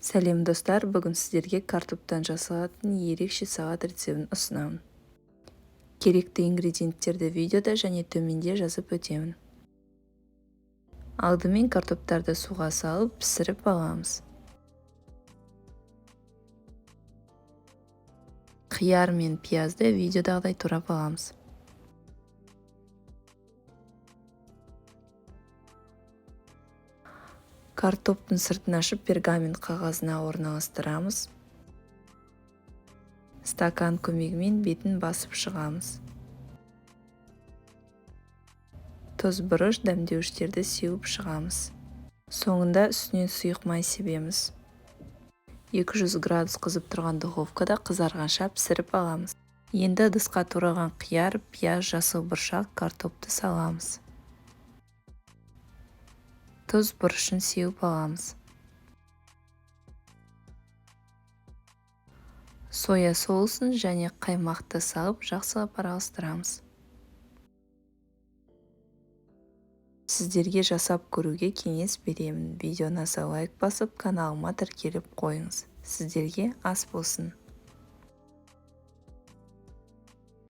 Сәлем достар, бүгін сіздерге картоптан жасалатын ерекше салат рецебін ұсынамын. Керекті ингредиенттерді видеода және төменде жазып өтемін. Алдымен картоптарды суға салып пісіріп аламыз. Қияр мен пиязды видеодағыдай турап аламыз. Картоптың сыртын ашып пергамент қағазына орналастырамыз. Стакан көмегімен бетін басып шығамыз. Тұз, бұрыш, дәмдеуіштерді сеуіп шығамыз. Соңында үстінен сұйық май себеміз. 200 градус қызып тұрған духовкада қызарғанша пісіріп аламыз. Енді ыдысқа тураған қияр, пияз, жасыл бұршақ, картопты саламыз. Тұз, бұрышын сеуіп аламыз. Соя соусын және қаймақты салып жақсылап араластырамыз. Сіздерге жасап көруге кеңес беремін. Видеоны лайк басып, каналыма тіркеліп қойыңыз. Сіздерге ас болсын.